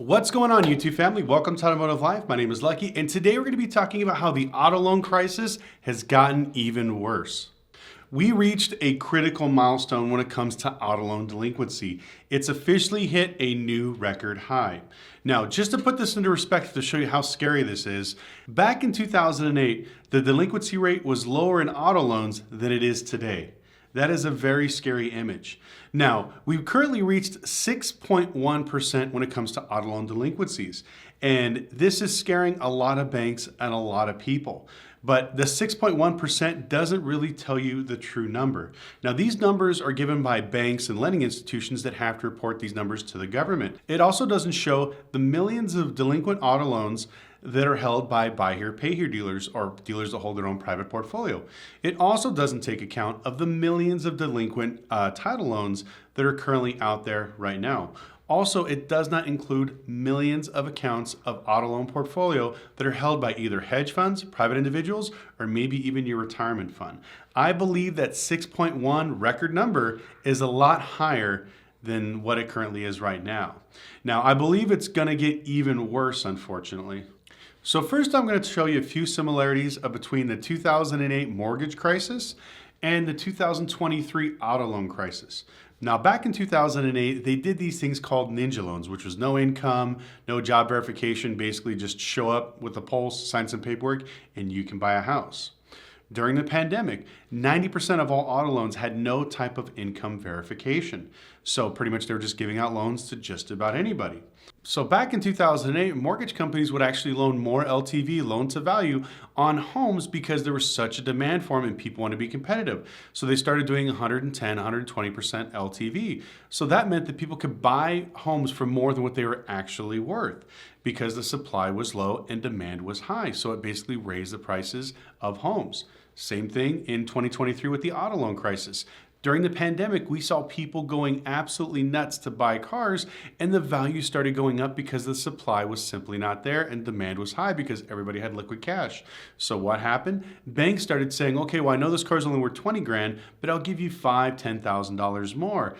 What's going on, YouTube family? Welcome to Automotive Life. My name is Lucky, and today we're going to be talking about how the auto loan crisis has gotten even worse. We reached a critical milestone when it comes to auto loan delinquency. It's officially hit a new record high. Now, just to put this into perspective to show you how scary this is, back in 2008, the delinquency rate was lower in auto loans than it is today. That is a very scary image. Now, we've currently reached 6.1% when it comes to auto loan delinquencies. And this is scaring a lot of banks and a lot of people. But the 6.1% doesn't really tell you the true number. Now, these numbers are given by banks and lending institutions that have to report these numbers to the government. It also doesn't show the millions of delinquent auto loans that are held by buy here, pay here dealers or dealers that hold their own private portfolio. It also doesn't take account of the millions of delinquent title loans that are currently out there right now. Also, it does not include millions of accounts of auto loan portfolio that are held by either hedge funds, private individuals, or maybe even your retirement fund. I believe that 6.1 record number is a lot higher than what it currently is right now. Now, I believe it's going to get even worse, unfortunately. So first, I'm going to show you a few similarities between the 2008 mortgage crisis and the 2023 auto loan crisis. Now, back in 2008, they did these things called ninja loans, which was no income, no job verification, basically just show up with a pulse, sign some paperwork, and you can buy a house. During the pandemic, 90% of all auto loans had no type of income verification. So pretty much they were just giving out loans to just about anybody. So back in 2008, mortgage companies would actually loan more LTV, loan to value, on homes because there was such a demand for them and people wanted to be competitive. So they started doing 110, 120% LTV. So that meant that people could buy homes for more than what they were actually worth because the supply was low and demand was high. So it basically raised the prices of homes. Same thing in 2023 with the auto loan crisis. During the pandemic, we saw people going absolutely nuts to buy cars, and the value started going up because the supply was simply not there and demand was high because everybody had liquid cash. So what happened? Banks started saying, okay, well, I know this car's only worth 20 grand, but I'll give you $5,000, $10,000 more,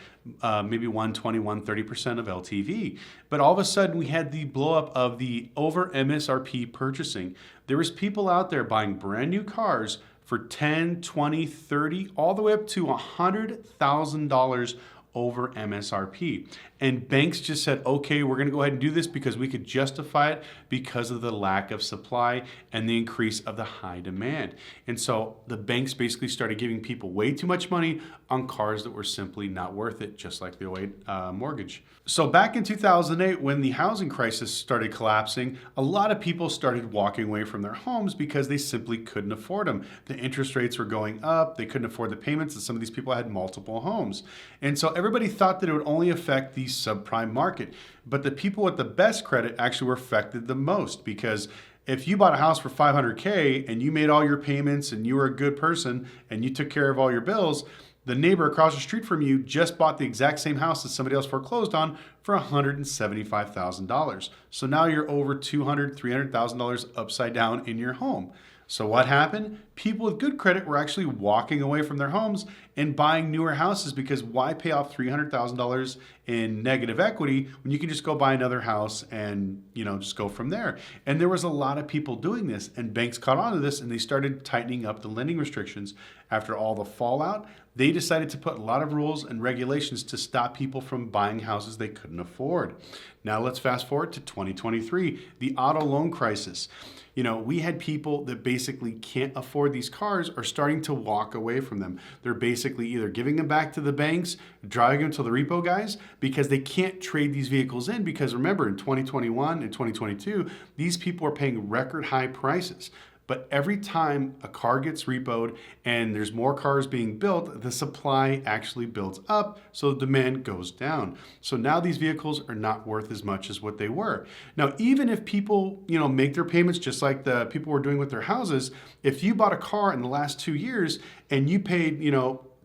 maybe 120, 130% of LTV. But all of a sudden, we had the blow up of the over MSRP purchasing. There was people out there buying brand new cars for 10, 20, 30, all the way up to $100,000 over MSRP. And banks just said, okay, we're going to go ahead and do this because we could justify it because of the lack of supply and the increase of the high demand. And so the banks basically started giving people way too much money on cars that were simply not worth it, just like the 08 mortgage. So back in 2008, when the housing crisis started collapsing, a lot of people started walking away from their homes because they simply couldn't afford them. The interest rates were going up, they couldn't afford the payments, and some of these people had multiple homes. And so everybody thought that it would only affect the subprime market. But the people with the best credit actually were affected the most because if you bought a house for $500K and you made all your payments and you were a good person and you took care of all your bills, the neighbor across the street from you just bought the exact same house that somebody else foreclosed on for $175,000. So now you're over $200,000, $300,000 upside down in your home. So what happened? People with good credit were actually walking away from their homes and buying newer houses because why pay off $300,000 in negative equity when you can just go buy another house and, just go from there. And there was a lot of people doing this, and banks caught on to this and they started tightening up the lending restrictions. After all the fallout, they decided to put a lot of rules and regulations to stop people from buying houses they couldn't afford. Now let's fast forward to 2023, the auto loan crisis. We had people that basically can't afford these cars are starting to walk away from them. They're basically either giving them back to the banks, driving them to the repo guys, because they can't trade these vehicles in. Because remember, in 2021 and 2022, these people are paying record high prices. But every time a car gets repoed and there's more cars being built, the supply actually builds up, so the demand goes down. So now these vehicles are not worth as much as what they were. Now, even if people, make their payments just like the people were doing with their houses, if you bought a car in the last 2 years and you paid,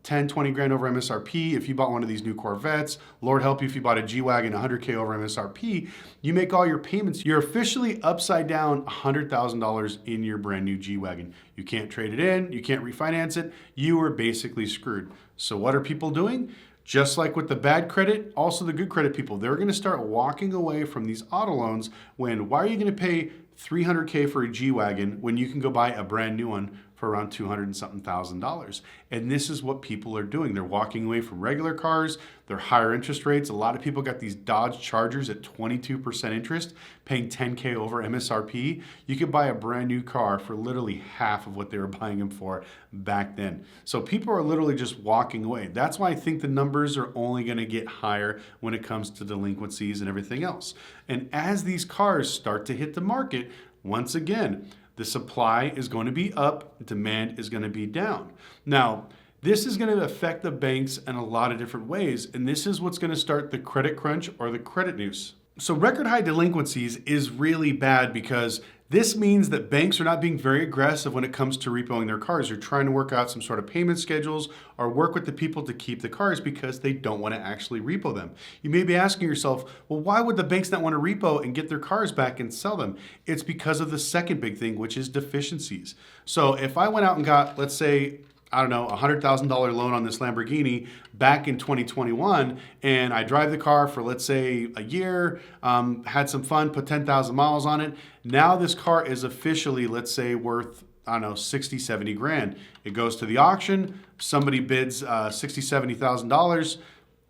10, 20 grand over MSRP. If you bought one of these new Corvettes, Lord help you if you bought a G-Wagon 100K over MSRP, you make all your payments, you're officially upside down $100,000 in your brand new G-Wagon. You can't trade it in, you can't refinance it, you are basically screwed. So what are people doing? Just like with the bad credit, also the good credit people, they're going to start walking away from these auto loans when, why are you going to pay $300K for a G-Wagon when you can go buy a brand new one for around $200 and something thousand? And this is what people are doing. They're walking away from regular cars. They're higher interest rates. A lot of people got these Dodge Chargers at 22% interest, paying $10K over MSRP. You could buy a brand new car for literally half of what they were buying them for back then. So people are literally just walking away. That's why I think the numbers are only going to get higher when it comes to delinquencies and everything else. And as these cars start to hit the market, once again, the supply is going to be up, demand is going to be down. Now, this is going to affect the banks in a lot of different ways, and this is what's going to start the credit crunch or the credit noose. So record high delinquencies is really bad because this means that banks are not being very aggressive when it comes to repoing their cars. They're trying to work out some sort of payment schedules or work with the people to keep the cars because they don't want to actually repo them. You may be asking yourself, well, why would the banks not want to repo and get their cars back and sell them? It's because of the second big thing, which is deficiencies. So if I went out and got, let's say, I don't know, $100,000 loan on this Lamborghini back in 2021, and I drive the car for, let's say, a year, had some fun, put 10,000 miles on it. Now this car is officially, let's say, worth, I don't know, 60, 70 grand. It goes to the auction, somebody bids $60,000, $70,000.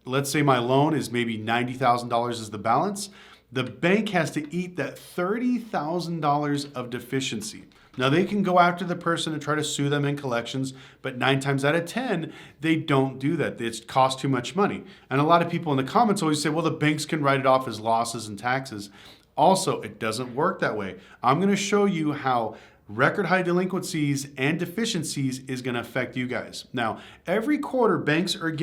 Let's say my loan is maybe $90,000 is the balance. The bank has to eat that $30,000 of deficiency. Now, they can go after the person and try to sue them in collections, but 9 times out of 10, they don't do that. It costs too much money. And a lot of people in the comments always say, well, the banks can write it off as losses and taxes. Also, it doesn't work that way. I'm going to show you how record high delinquencies and deficiencies is going to affect you guys. Now, every quarter, banks are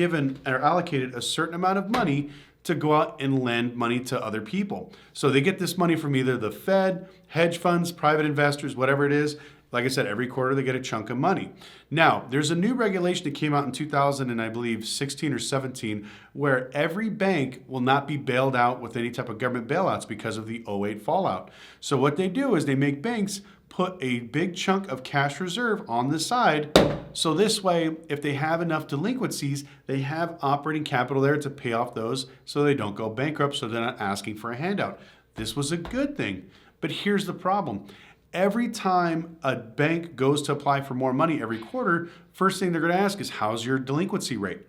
allocated a certain amount of money to go out and lend money to other people. So they get this money from either the Fed, hedge funds, private investors, whatever it is. Like I said, every quarter they get a chunk of money. Now, there's a new regulation that came out in 2000 and I believe 16 or 17 where every bank will not be bailed out with any type of government bailouts because of the '08 fallout. So what they do is they make banks put a big chunk of cash reserve on the side. So this way, if they have enough delinquencies, they have operating capital there to pay off those so they don't go bankrupt, so they're not asking for a handout. This was a good thing. But here's the problem. Every time a bank goes to apply for more money every quarter, first thing they're going to ask is, how's your delinquency rate?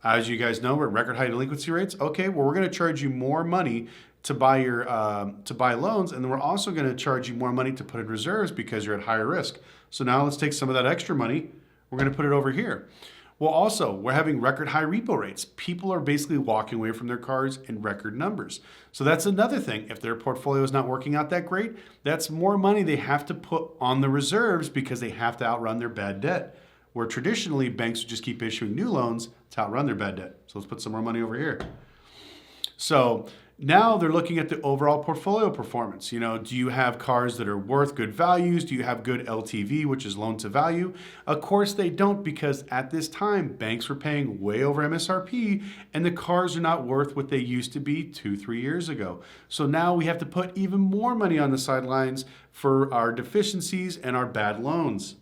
As you guys know, we're at record high delinquency rates. Okay, well, we're going to charge you more money to buy your to buy loans, and then we're also going to charge you more money to put in reserves because you're at higher risk. So now let's take some of that extra money. We're going to put it over here. Well, also, we're having record high repo rates. People are basically walking away from their cars in record numbers. So that's another thing. If their portfolio is not working out that great, that's more money they have to put on the reserves because they have to outrun their bad debt. Where traditionally, banks would just keep issuing new loans to outrun their bad debt. So let's put some more money over here. So now they're looking at the overall portfolio performance. You know, do you have cars that are worth good values? Do you have good LTV, which is loan to value? Of course they don't, because at this time, banks were paying way over MSRP and the cars are not worth what they used to be 2-3 years ago. So now we have to put even more money on the sidelines for our deficiencies and our bad loans.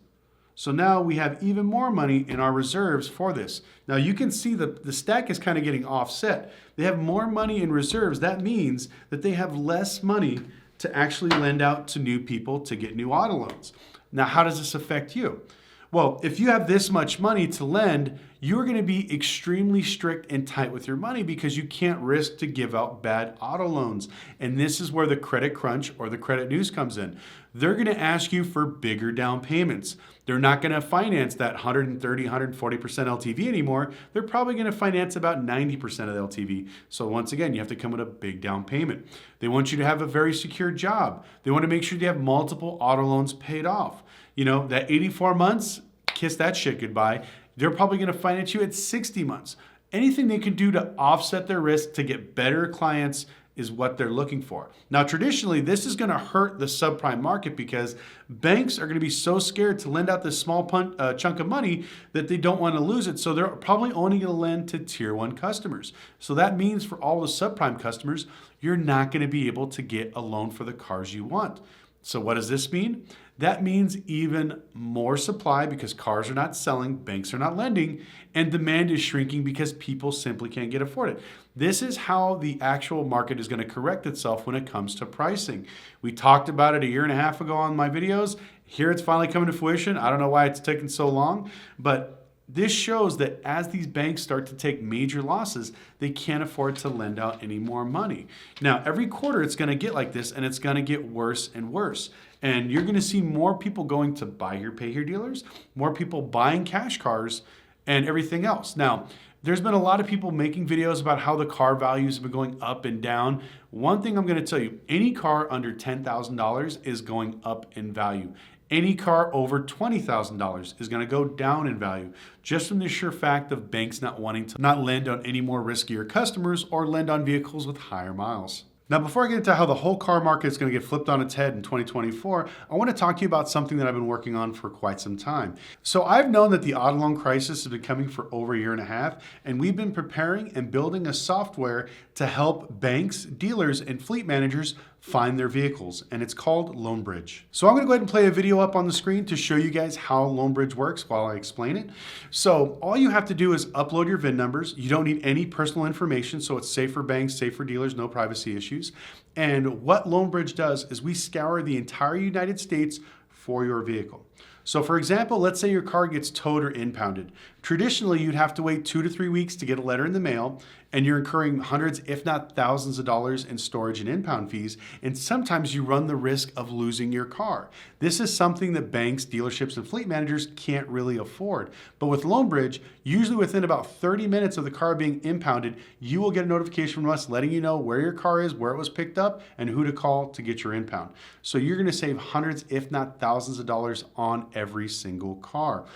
So now we have even more money in our reserves for this. Now you can see the stack is kind of getting offset. They have more money in reserves. That means that they have less money to actually lend out to new people to get new auto loans. Now, how does this affect you? Well, if you have this much money to lend, you're going to be extremely strict and tight with your money because you can't risk to give out bad auto loans. And this is where the credit crunch or the credit news comes in. They're going to ask you for bigger down payments. They're not going to finance that 130, 140% LTV anymore. They're probably going to finance about 90% of the LTV. So once again, you have to come with a big down payment. They want you to have a very secure job. They want to make sure you have multiple auto loans paid off. You know, that 84 months, kiss that shit goodbye. They're probably going to finance you at 60 months. Anything they can do to offset their risk to get better clients is what they're looking for. Now, traditionally, this is going to hurt the subprime market because banks are going to be so scared to lend out this small chunk of money that they don't want to lose it. So they're probably only going to lend to tier 1 customers. So that means for all the subprime customers, you're not going to be able to get a loan for the cars you want. So what does this mean? That means even more supply because cars are not selling, banks are not lending, and demand is shrinking because people simply can't get afford it. This is how the actual market is going to correct itself when it comes to pricing. We talked about it a year and a half ago on my videos. Here it's finally coming to fruition. I don't know why it's taken so long, but this shows that as these banks start to take major losses, they can't afford to lend out any more money. Now, every quarter it's going to get like this, and it's going to get worse and worse. And you're going to see more people going to buy here, pay here dealers, more people buying cash cars, and everything else. Now, there's been a lot of people making videos about how the car values have been going up and down. One thing I'm going to tell you, any car under $10,000 is going up in value. Any car over $20,000 is going to go down in value just from the sheer fact of banks not wanting to not lend on any more riskier customers or lend on vehicles with higher miles. Now, before I get into how the whole car market is going to get flipped on its head in 2024, I want to talk to you about something that I've been working on for quite some time. So I've known that the auto loan crisis has been coming for over a year and a half, and we've been preparing and building a software to help banks, dealers, and fleet managers find their vehicles, and it's called LoanBridge. So I'm going to go ahead and play a video up on the screen to show you guys how LoanBridge works while I explain it. So all you have to do is upload your VIN numbers. You don't need any personal information, so it's safe for banks, safe for dealers, no privacy issues. And what LoanBridge does is we scour the entire United States for your vehicle. So for example, let's say your car gets towed or impounded. Traditionally, you'd have to wait 2 to 3 weeks to get a letter in the mail, and you're incurring hundreds, if not thousands of dollars in storage and impound fees, and sometimes you run the risk of losing your car. This is something that banks, dealerships, and fleet managers can't really afford. But with LoanBridge, usually within about 30 minutes of the car being impounded, you will get a notification from us letting you know where your car is, where it was picked up, and who to call to get your impound. So you're going to save hundreds, if not thousands of dollars on every single car,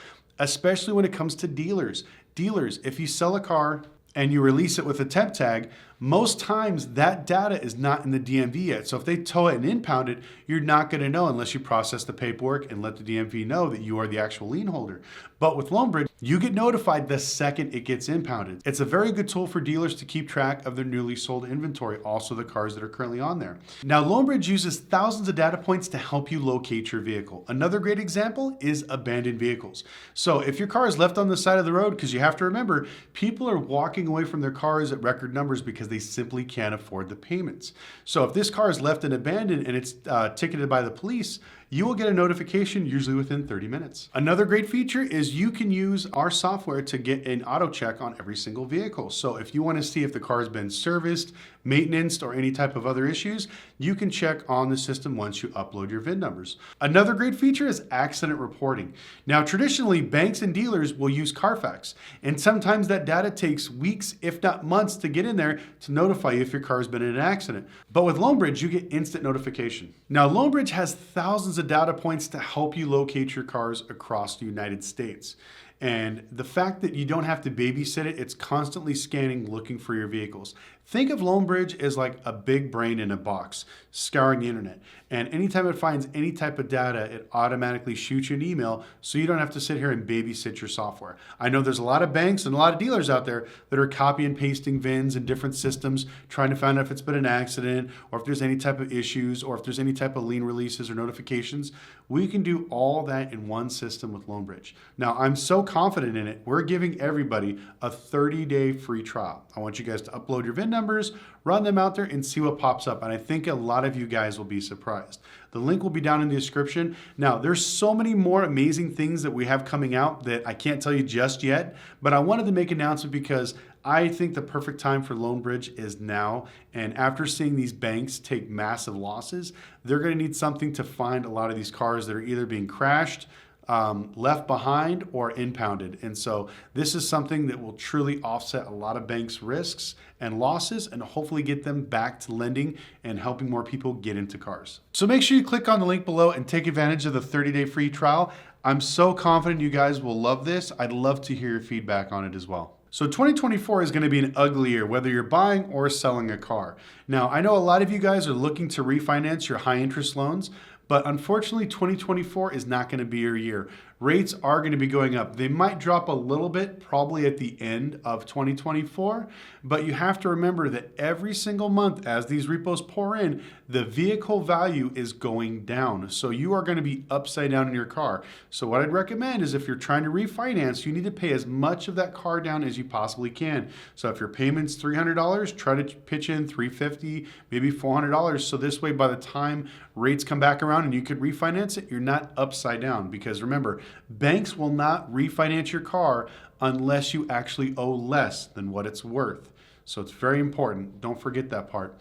especially when it comes to dealers. Dealers, if you sell a car and you release it with a temp tag, most times that data is not in the DMV yet. So if they tow it and impound it, you're not going to know unless you process the paperwork and let the DMV know that you are the actual lien holder. But with LoanBridge, you get notified the second it gets impounded. It's a very good tool for dealers to keep track of their newly sold inventory, also the cars that are currently on there. Now, LoanBridge uses thousands of data points to help you locate your vehicle. Another great example is abandoned vehicles. So if your car is left on the side of the road, because you have to remember, people are walking away from their cars at record numbers because they simply can't afford the payments. So if this car is left and abandoned and it's ticketed by the police, you will get a notification usually within 30 minutes. Another great feature is you can use our software to get an auto check on every single vehicle. So if you want to see if the car has been serviced, maintenanced, or any type of other issues, you can check on the system once you upload your VIN numbers. Another great feature is accident reporting. Now, traditionally, banks and dealers will use Carfax, and sometimes that data takes weeks, if not months, to get in there to notify you if your car has been in an accident. But with LoanBridge, you get instant notification. Now, LoanBridge has thousands of data points to help you locate your cars across the United States. And the fact that you don't have to babysit it, it's constantly scanning, looking for your vehicles. Think of LoanBridge as like a big brain in a box, scouring the internet. And anytime it finds any type of data, it automatically shoots you an email so you don't have to sit here and babysit your software. I know there's a lot of banks and a lot of dealers out there that are copy and pasting VINs in different systems, trying to find out if it's been an accident or if there's any type of issues or if there's any type of lien releases or notifications. We can do all that in one system with LoanBridge. Now, I'm so confident in it, we're giving everybody a 30-day free trial. I want you guys to upload your VIN numbers, run them out there, and see what pops up. And I think a lot of you guys will be surprised. The link will be down in the description. Now, there's so many more amazing things that we have coming out that I can't tell you just yet, but I wanted to make an announcement because I think the perfect time for LoanBridge is now. And after seeing these banks take massive losses, they're going to need something to find a lot of these cars that are either being crashed, left behind, or impounded. And so this is something that will truly offset a lot of banks' risks and losses and hopefully get them back to lending and helping more people get into cars. So make sure you click on the link below and take advantage of the 30-day free trial. I'm so confident you guys will love this. I'd love to hear your feedback on it as well. So 2024 is going to be an ugly year, whether you're buying or selling a car. Now, I know a lot of you guys are looking to refinance your high interest loans, but unfortunately, 2024 is not going to be your year. rates are going to be going up. They might drop a little bit probably at the end of 2024, but you have to remember that every single month as these repos pour in, the vehicle value is going down. So you are going to be upside down in your car. So what I'd recommend is if you're trying to refinance, you need to pay as much of that car down as you possibly can. So if your payment's $300, try to pitch in $350, maybe $400. So this way, by the time rates come back around and you could refinance it, you're not upside down. Because remember, banks will not refinance your car unless you actually owe less than what it's worth. So it's very important. Don't forget that part.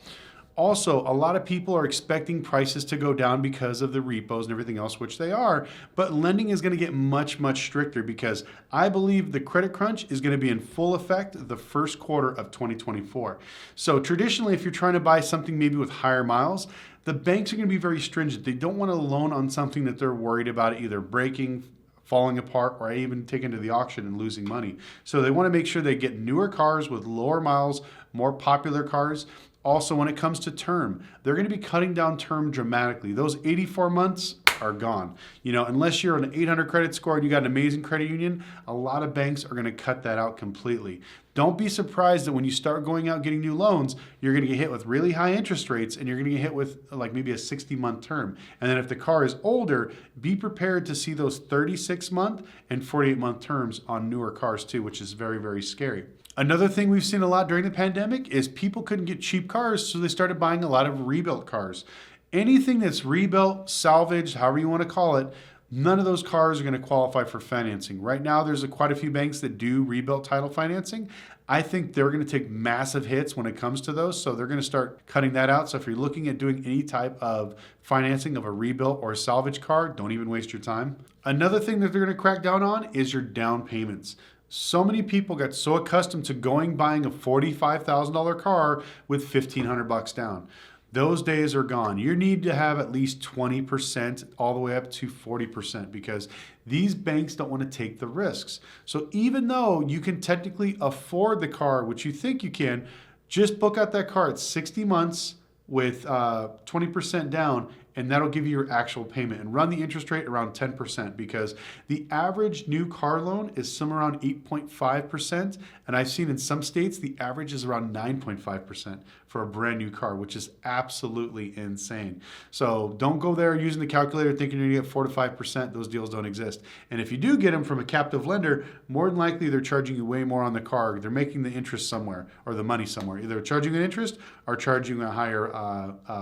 Also, a lot of people are expecting prices to go down because of the repos and everything else, which they are, but lending is going to get much, much stricter because I believe the credit crunch is going to be in full effect the first quarter of 2024. So traditionally, if you're trying to buy something maybe with higher miles, the banks are going to be very stringent. They don't want to loan on something that they're worried about either breaking, falling apart, or even taken to the auction and losing money. So they want to make sure they get newer cars with lower miles, more popular cars. Also, when it comes to term, they're going to be cutting down term dramatically. Those 84 months are gone. You know, unless you're an 800 credit score and you got an amazing credit union, a lot of banks are going to cut that out completely. Don't be surprised that when you start going out getting new loans, you're going to get hit with really high interest rates and you're going to get hit with like maybe a 60-month term. And then if the car is older, be prepared to see those 36-month and 48-month terms on newer cars too, which is very, very scary. Another thing we've seen a lot during the pandemic is people couldn't get cheap cars, so they started buying a lot of rebuilt cars. Anything that's rebuilt, salvaged, however you want to call it, none of those cars are going to qualify for financing. Right now, there's quite a few banks that do rebuilt title financing. I think they're going to take massive hits when it comes to those, so they're going to start cutting that out. So if you're looking at doing any type of financing of a rebuilt or a salvage car, don't even waste your time. Another thing that they're going to crack down on is your down payments. So many people got so accustomed to buying a $45,000 car with $1,500 down. Those days are gone. You need to have at least 20% all the way up to 40% because these banks don't want to take the risks. So even though you can technically afford the car, which you think you can, just book out that car at 60 months with 20% down, and that'll give you your actual payment, and run the interest rate around 10% because the average new car loan is somewhere around 8.5%. And I've seen in some states, the average is around 9.5% for a brand new car, which is absolutely insane. So don't go there using the calculator thinking you're gonna get 4 to 5%. Those deals don't exist. And if you do get them from a captive lender, more than likely they're charging you way more on the car. They're making the interest somewhere or the money somewhere. Either charging an interest or charging a higher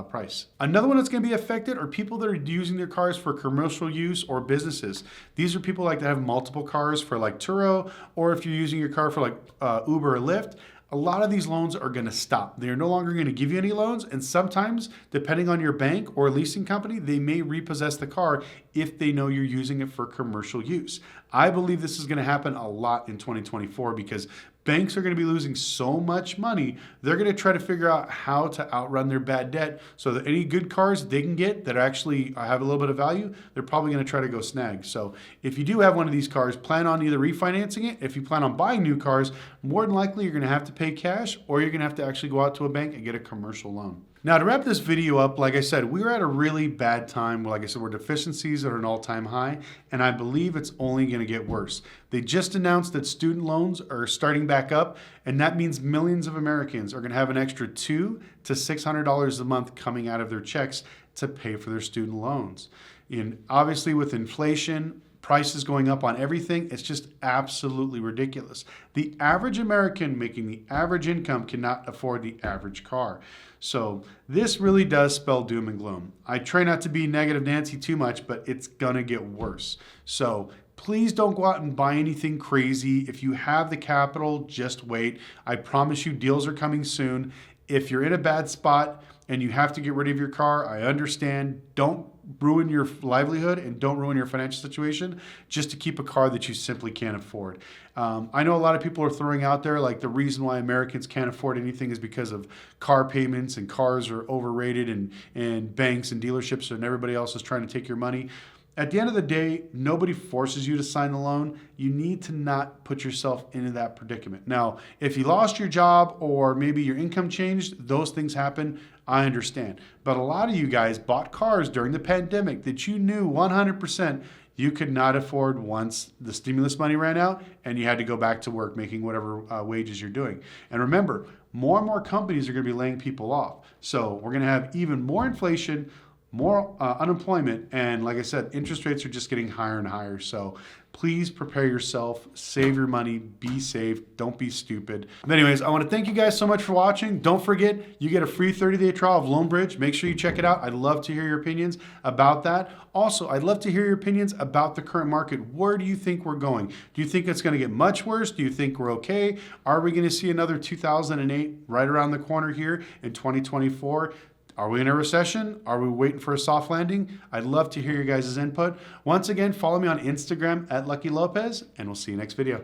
price. Another one that's gonna be affected are people that are using their cars for commercial use or businesses. These are people like that have multiple cars for like Turo, or if you're using your car for like Uber or Lyft. A lot of these loans are going to stop. They're no longer going to give you any loans, and sometimes, depending on your bank or leasing company, they may repossess the car if they know you're using it for commercial use. I believe this is going to happen a lot in 2024 because banks are going to be losing so much money. They're going to try to figure out how to outrun their bad debt so that any good cars they can get that actually have a little bit of value, they're probably going to try to go snag. So if you do have one of these cars, plan on either refinancing it. If you plan on buying new cars, more than likely you're going to have to pay cash, or you're going to have to actually go out to a bank and get a commercial loan. Now, to wrap this video up, like I said, we're at a really bad time. Like I said, we're deficiencies are at an all-time high, and I believe it's only going to get worse. They just announced that student loans are starting back up, and that means millions of Americans are going to have an extra $200 to $600 a month coming out of their checks to pay for their student loans. And obviously, with inflation, prices going up on everything, it's just absolutely ridiculous. The average American making the average income cannot afford the average car. So this really does spell doom and gloom. I try not to be negative Nancy too much, but it's gonna get worse. So please don't go out and buy anything crazy. If you have the capital, just wait. I promise you deals are coming soon. If you're in a bad spot and you have to get rid of your car, I understand. Don't ruin your livelihood and don't ruin your financial situation just to keep a car that you simply can't afford. I know a lot of people are throwing out there like the reason why Americans can't afford anything is because of car payments and cars are overrated and banks and dealerships and everybody else is trying to take your money. At the end of the day, nobody forces you to sign a loan. You need to not put yourself into that predicament. Now, if you lost your job or maybe your income changed, those things happen. I understand. But a lot of you guys bought cars during the pandemic that you knew 100% you could not afford once the stimulus money ran out and you had to go back to work making whatever wages you're doing. And remember, more and more companies are going to be laying people off. So we're going to have even more inflation, more unemployment, and like I said, interest rates are just getting higher and higher. So please prepare yourself, save your money, be safe, don't be stupid. But anyways, I want to thank you guys so much for watching. Don't forget, you get a free 30-day trial of LoanBridge. Make sure you check it out. I'd love to hear your opinions about that. Also, I'd love to hear your opinions about the current market. Where do you think we're going? Do you think it's going to get much worse? Do you think we're okay? Are we going to see another 2008 right around the corner here in 2024? Are we in a recession? Are we waiting for a soft landing? I'd love to hear your guys' input. Once again, follow me on Instagram at Lucky Lopez, and we'll see you next video.